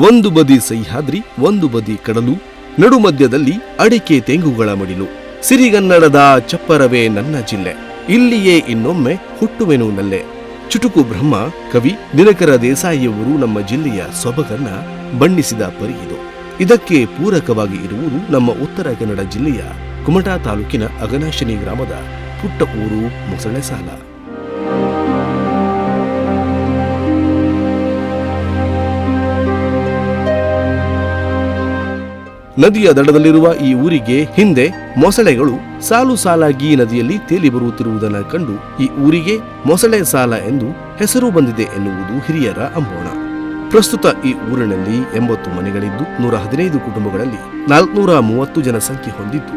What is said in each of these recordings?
ಒಂದು ಬದಿ ಸಹ್ಯಾದ್ರಿ, ಒಂದು ಬದಿ ಕಡಲು, ನಡುಮಧ್ಯದಲ್ಲಿ ಅಡಿಕೆ ತೆಂಗುಗಳ ಮಡಿಲು. ಸಿರಿಗನ್ನಡದ ಚಪ್ಪರವೇ ನನ್ನ ಜಿಲ್ಲೆ, ಇಲ್ಲಿಯೇ ಇನ್ನೊಮ್ಮೆ ಹುಟ್ಟುವೆನು ನಲ್ಲೆ. ಚುಟುಕು ಬ್ರಹ್ಮ ಕವಿ ದಿನಕರ ದೇಸಾಯಿಯವರು ನಮ್ಮ ಜಿಲ್ಲೆಯ ಸೊಬಗನ್ನ ಬಣ್ಣಿಸಿದ ಪರಿ ಇದು. ಇದಕ್ಕೆ ಪೂರಕವಾಗಿ ಇರುವುದು ನಮ್ಮ ಉತ್ತರ ಕನ್ನಡ ಜಿಲ್ಲೆಯ ಕುಮಟಾ ತಾಲೂಕಿನ ಅಗನಾಶಿನಿ ಗ್ರಾಮದ ಪುಟ್ಟ ಊರು ಮೊಸಳೆಸಾಲ. ನದಿಯ ದಡದಲ್ಲಿರುವ ಈ ಊರಿಗೆ ಹಿಂದೆ ಮೊಸಳೆಗಳು ಸಾಲು ಸಾಲಾಗಿ ನದಿಯಲ್ಲಿ ತೇಲಿ ಬರುತ್ತಿರುವುದನ್ನು ಕಂಡು ಈ ಊರಿಗೆ ಮೊಸಳೆ ಸಾಲ ಎಂದು ಹೆಸರು ಬಂದಿದೆ ಎನ್ನುವುದು ಹಿರಿಯರ ಅಂಬೋಣ. ಪ್ರಸ್ತುತ ಈ ಊರಿನಲ್ಲಿ 80 ಮನೆಗಳಿದ್ದು 115 ಕುಟುಂಬಗಳಲ್ಲಿ 430 ಜನಸಂಖ್ಯೆ ಹೊಂದಿದ್ದು,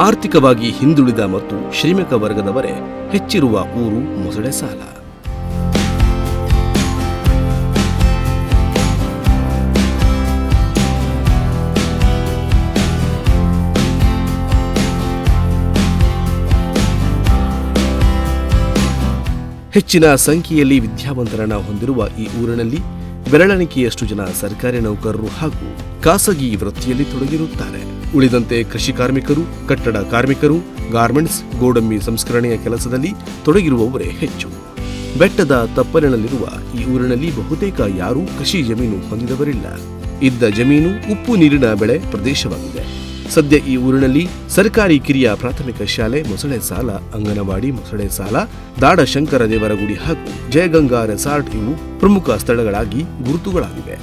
ಆರ್ಥಿಕವಾಗಿ ಹಿಂದುಳಿದ ಮತ್ತು ಶ್ರಮಿಕ ವರ್ಗದವರೇ ಹೆಚ್ಚಿರುವ ಊರು ಮೊಸಳೆ ಸಾಲ. ಹೆಚ್ಚಿನ ಸಂಖ್ಯೆಯಲ್ಲಿ ವಿದ್ಯಾವಂತರನ್ನ ಹೊಂದಿರುವ ಈ ಊರಿನಲ್ಲಿ ಬೆರಳೆಣಿಕೆಯಷ್ಟು ಜನ ಸರ್ಕಾರಿ ನೌಕರರು ಹಾಗೂ ಖಾಸಗಿ ವೃತ್ತಿಯಲ್ಲಿ ತೊಡಗಿರುತ್ತಾರೆ. ಉಳಿದಂತೆ ಕೃಷಿ ಕಾರ್ಮಿಕರು, ಕಟ್ಟಡ ಕಾರ್ಮಿಕರು, ಗಾರ್ಮೆಂಟ್ಸ್, ಗೋಡಂಬಿ ಸಂಸ್ಕರಣೆಯ ಕೆಲಸದಲ್ಲಿ ತೊಡಗಿರುವವರೇ ಹೆಚ್ಚು. ಬೆಟ್ಟದ ತಪ್ಪಲಿನಲ್ಲಿರುವ ಈ ಊರಿನಲ್ಲಿ ಬಹುತೇಕ ಯಾರೂ ಕೃಷಿ ಜಮೀನು ಹೊಂದಿದವರಿಲ್ಲ. ಇದ್ದ ಜಮೀನು ಉಪ್ಪು ನೀರಿನ ಬೆಳೆ ಪ್ರದೇಶವಾಗಿದೆ. ಸದ್ಯ ಈ ಊರಿನಲ್ಲಿ ಸರ್ಕಾರಿ ಕಿರಿಯ ಪ್ರಾಥಮಿಕ ಶಾಲೆ ಮೊಸಳೆ ಸಾಲ, ಅಂಗನವಾಡಿ ಮೊಸಳೆ ಸಾಲ, ದಾಡಶಂಕರ ದೇವರ ಗುಡಿ ಹಾಗೂ ಜಯಗಂಗಾ ರೆಸಾರ್ಟ್ ಇವು ಪ್ರಮುಖ ಸ್ಥಳಗಳಾಗಿ ಗುರುತುಗಳಾಗಿವೆ.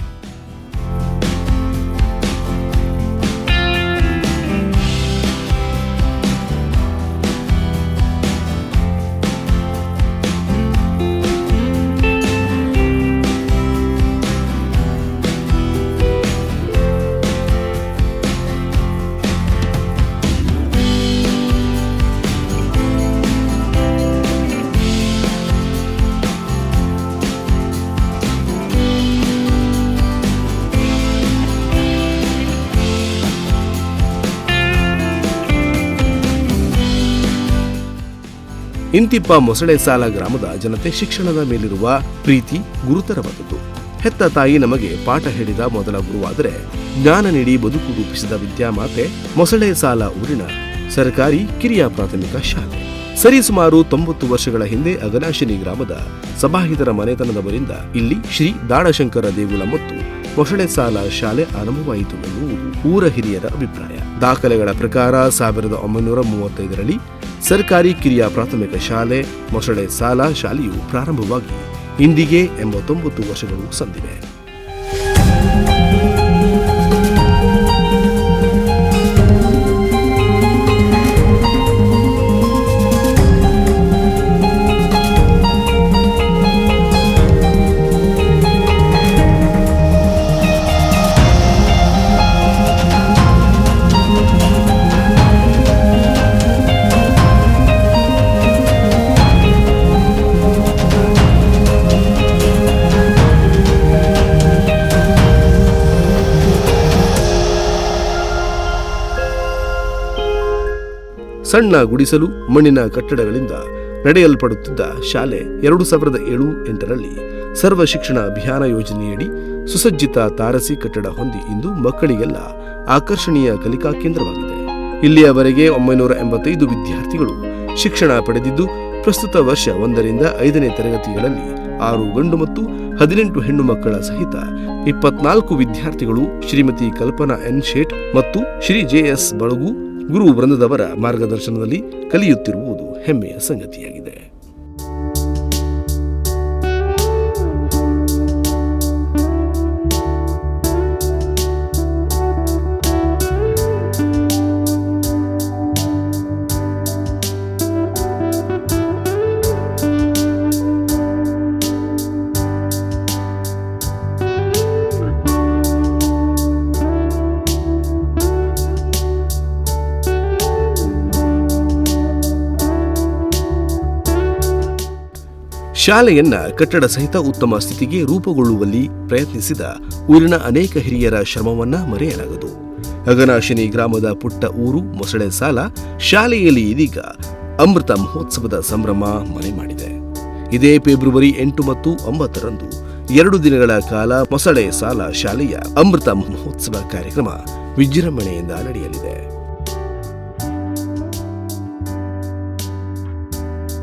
ಇಂತಿಪ್ಪ ಮೊಸಳೆ ಸಾಲ ಗ್ರಾಮದ ಜನತೆ ಶಿಕ್ಷಣದ ಮೇಲಿರುವ ಪ್ರೀತಿ ಗುರುತರವಾದದ್ದು. ಹೆತ್ತ ತಾಯಿ ನಮಗೆ ಪಾಠ ಹೇಳಿದ ಮೊದಲ ಗುರುವಾದರೆ ಜ್ಞಾನ ನೀಡಿ ಬದುಕು ರೂಪಿಸಿದ ವಿದ್ಯಾಮಾತೆ ಮೊಸಳೆ ಸಾಲ ಊರಿನ ಸರ್ಕಾರಿ ಕಿರಿಯ ಪ್ರಾಥಮಿಕ ಶಾಲೆ. ಸರಿಸುಮಾರು 90 ವರ್ಷಗಳ ಹಿಂದೆ ಅಗನಾಶಿನಿ ಗ್ರಾಮದ ಸಭಾಹಿತರ ಮನೆತನದವರಿಂದ ಇಲ್ಲಿ ಶ್ರೀ ದಾಡಶಂಕರ ದೇಗುಲ ಮತ್ತು ಮೊಸಳೆ ಸಾಲ ಶಾಲೆ ಆರಂಭವಾಯಿತು ಎನ್ನುವುದು ಊರ ಹಿರಿಯರ ಅಭಿಪ್ರಾಯ. ದಾಖಲೆಗಳ ಪ್ರಕಾರ 1935ರಲ್ಲಿ ಸರ್ಕಾರಿ ಕಿರಿಯ ಪ್ರಾಥಮಿಕ ಶಾಲೆ ಮೊಸಳೆ ಸಾಲ ಶಾಲೆಯು ಪ್ರಾರಂಭವಾಗಿ ಇಂದಿಗೆ 89 ವರ್ಷಗಳು ಸಂದಿವೆ. ಸಣ್ಣ ಗುಡಿಸಲು ಮಣ್ಣಿನ ಕಟ್ಟಡಗಳಿಂದ ನಡೆಯಲ್ಪಡುತ್ತಿದ್ದ ಶಾಲೆ 2007-8ರಲ್ಲಿ ಸರ್ವ ಶಿಕ್ಷಣ ಅಭಿಯಾನ ಯೋಜನೆಯಡಿ ಸುಸಜ್ಜಿತ ತಾರಸಿ ಕಟ್ಟಡ ಹೊಂದಿ ಇಂದು ಮಕ್ಕಳಿಗೆಲ್ಲ ಆಕರ್ಷಣೀಯ ಕಲಿಕಾ ಕೇಂದ್ರವಾಗಿದೆ. ಇಲ್ಲಿಯವರೆಗೆ 985 ವಿದ್ಯಾರ್ಥಿಗಳು ಶಿಕ್ಷಣ ಪಡೆದಿದ್ದು, ಪ್ರಸ್ತುತ ವರ್ಷ 1ರಿಂದ 5ನೇ ತರಗತಿಗಳಲ್ಲಿ 6 ಗಂಡು ಮತ್ತು 18 ಹೆಣ್ಣು ಮಕ್ಕಳ ಸಹಿತ 24 ವಿದ್ಯಾರ್ಥಿಗಳು ಶ್ರೀಮತಿ ಕಲ್ಪನಾ ಎನ್ ಶೇಟ್ ಮತ್ತು ಶ್ರೀ ಜೆಎಸ್ ಬಳಗು ಗುರು ವೃಂದದವರ ಮಾರ್ಗದರ್ಶನದಲ್ಲಿ ಕಲಿಯುತ್ತಿರುವುದು ಹೆಮ್ಮೆಯ ಸಂಗತಿಯಾಗಿದೆ. ಶಾಲೆಯನ್ನ ಕಟ್ಟಡ ಸಹಿತ ಉತ್ತಮ ಸ್ಥಿತಿಗೆ ರೂಪುಗೊಳ್ಳುವಲ್ಲಿ ಪ್ರಯತ್ನಿಸಿದ ಊರಿನ ಅನೇಕ ಹಿರಿಯರ ಶ್ರಮವನ್ನ ಮರೆಯಲಾಗದು. ಅಗನಾಶಿನಿ ಗ್ರಾಮದ ಪುಟ್ಟ ಊರು ಮೊಸಳೆ ಸಾಲ ಶಾಲೆಯಲ್ಲಿ ಇದೀಗ ಅಮೃತ ಮಹೋತ್ಸವದ ಸಂಭ್ರಮ ಮನೆ ಮಾಡಿದೆ. ಇದೇ ಫೆಬ್ರವರಿ 8 ಮತ್ತು 9ರಂದು 2 ದಿನಗಳ ಕಾಲ ಮೊಸಳೆ ಸಾಲ ಶಾಲೆಯ ಅಮೃತ ಮಹೋತ್ಸವ ಕಾರ್ಯಕ್ರಮ ವಿಜೃಂಭಣೆಯಿಂದ ನಡೆಯಲಿದೆ.